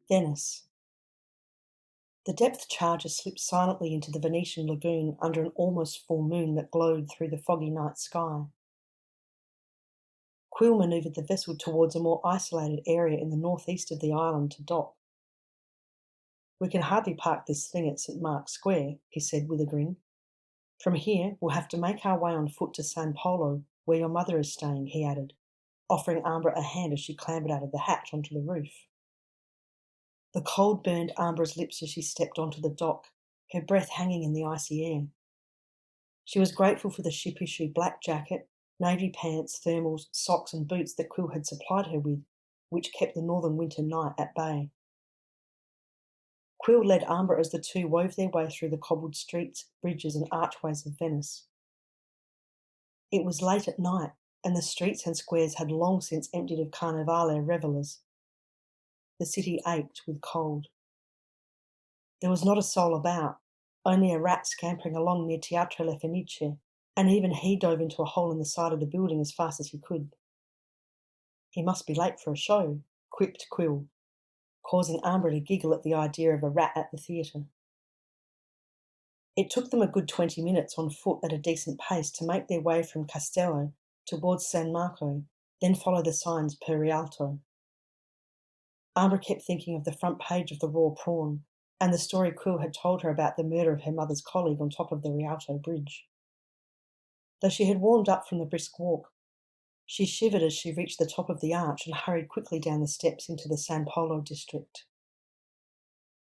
Venice. The depth charger slipped silently into the Venetian lagoon under an almost full moon that glowed through the foggy night sky. Quill manoeuvred the vessel towards a more isolated area in the northeast of the island to dock. "We can hardly park this thing at St. Mark's Square," he said with a grin. "From here, we'll have to make our way on foot to San Polo, where your mother is staying," he added, offering Ambra a hand as she clambered out of the hatch onto the roof. The cold burned Ambra's lips as she stepped onto the dock, her breath hanging in the icy air. She was grateful for the ship-issue black jacket, navy pants, thermals, socks and boots that Quill had supplied her with, which kept the northern winter night at bay. Quill led Ambra as the two wove their way through the cobbled streets, bridges and archways of Venice. It was late at night, and the streets and squares had long since emptied of Carnevale revellers. The city ached with cold. There was not a soul about, only a rat scampering along near Teatro La Fenice, and even he dove into a hole in the side of the building as fast as he could. "He must be late for a show," quipped Quill, causing Ambra to giggle at the idea of a rat at the theatre. It took them a good 20 minutes on foot at a decent pace to make their way from Castello towards San Marco, then follow the signs per Rialto. Ambra kept thinking of the front page of the Raw Prawn and the story Quill had told her about the murder of her mother's colleague on top of the Rialto Bridge. Though she had warmed up from the brisk walk, she shivered as she reached the top of the arch and hurried quickly down the steps into the San Polo district.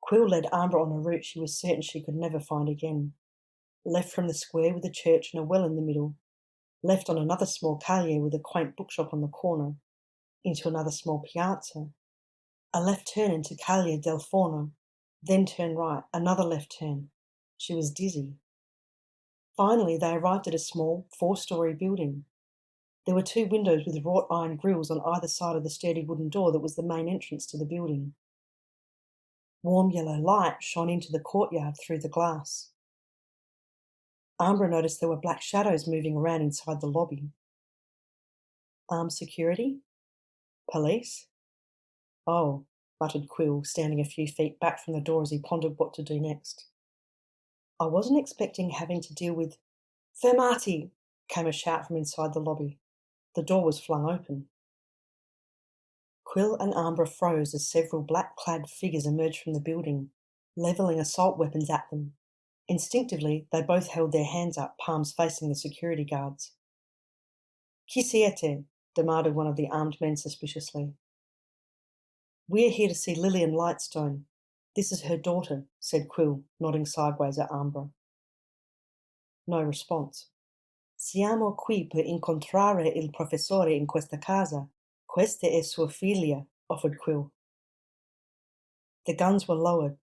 Quill led Ambra on a route she was certain she could never find again. Left from the square with a church and a well in the middle, left on another small calle with a quaint bookshop on the corner, into another small piazza, a left turn into Calle del Forno, then turn right, another left turn. She was dizzy. Finally, they arrived at a small, 4-story building. There were 2 windows with wrought iron grilles on either side of the sturdy wooden door that was the main entrance to the building. Warm yellow light shone into the courtyard through the glass. Ambra noticed there were black shadows moving around inside the lobby. "Armed security? Police?" "Oh," muttered Quill, standing a few feet back from the door as he pondered what to do next. "I wasn't expecting having to deal with—" "Fermati!" came a shout from inside the lobby. The door was flung open. Quill and Ambra froze as several black-clad figures emerged from the building, levelling assault weapons at them. Instinctively, they both held their hands up, palms facing the security guards. "Chi siete?" demanded one of the armed men suspiciously. "We're here to see Lillian Lightstone. This is her daughter," said Quill, nodding sideways at Ambra. No response. "Siamo qui per incontrare il professore in questa casa. Questa è sua figlia," offered Quill. The guns were lowered,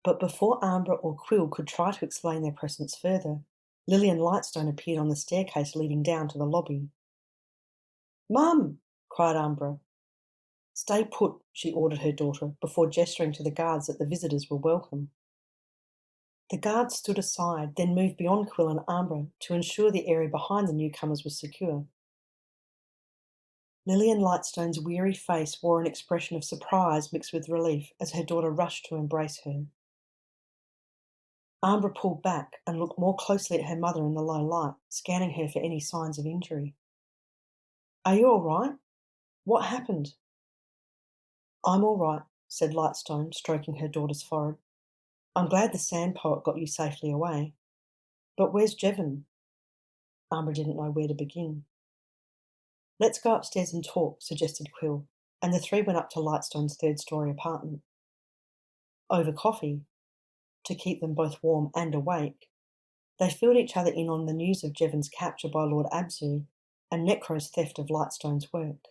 but before Ambra or Quill could try to explain their presence further, Lillian Lightstone appeared on the staircase leading down to the lobby. "Mum!" cried Ambra. "Stay put," she ordered her daughter, before gesturing to the guards that the visitors were welcome. The guards stood aside, then moved beyond Quill and Ambra to ensure the area behind the newcomers was secure. Lillian Lightstone's weary face wore an expression of surprise mixed with relief as her daughter rushed to embrace her. Ambra pulled back and looked more closely at her mother in the low light, scanning her for any signs of injury. "Are you all right? What happened?" "I'm all right," said Lightstone, stroking her daughter's forehead. "I'm glad the sand poet got you safely away. But where's Jevon?" Ambra didn't know where to begin. "Let's go upstairs and talk," suggested Quill, and the 3 went up to Lightstone's 3rd-story apartment. Over coffee, to keep them both warm and awake, they filled each other in on the news of Jevon's capture by Lord Absu and Necro's theft of Lightstone's work.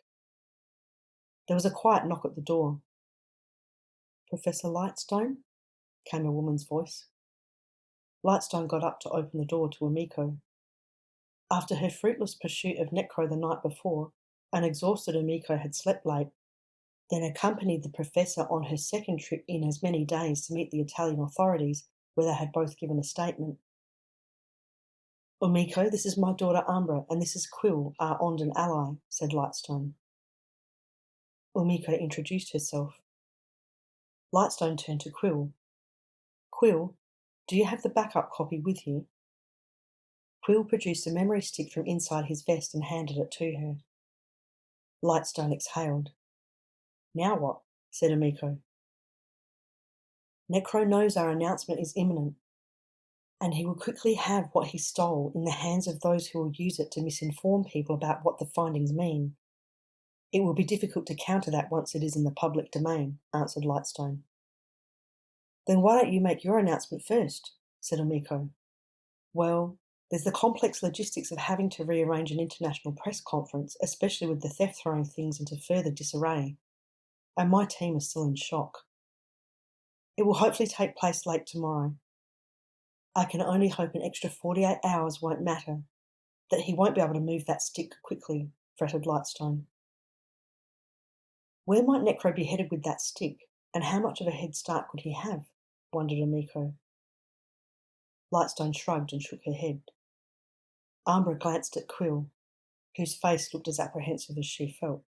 There was a quiet knock at the door. "Professor Lightstone?" came a woman's voice. Lightstone got up to open the door to Emiko. After her fruitless pursuit of Necro the night before, an exhausted Emiko had slept late, then accompanied the professor on her second trip in as many days to meet the Italian authorities where they had both given a statement. "Umiko, this is my daughter Ambra, and this is Quill, our Ondan ally," said Lightstone. Umiko introduced herself. Lightstone turned to Quill. "Quill, do you have the backup copy with you?" Quill produced a memory stick from inside his vest and handed it to her. Lightstone exhaled. "Now what?" said Umiko. "Necro knows our announcement is imminent, and he will quickly have what he stole in the hands of those who will use it to misinform people about what the findings mean. It will be difficult to counter that once it is in the public domain," answered Lightstone. "Then why don't you make your announcement first?" said Umiko. "Well, there's the complex logistics of having to rearrange an international press conference, especially with the theft throwing things into further disarray. And my team is still in shock. It will hopefully take place late tomorrow. I can only hope an extra 48 hours won't matter, that he won't be able to move that stick quickly," fretted Lightstone. "Where might Necro be headed with that stick, and how much of a head start could he have?" wondered Umiko. Lightstone shrugged and shook her head. Ambra glanced at Quill, whose face looked as apprehensive as she felt.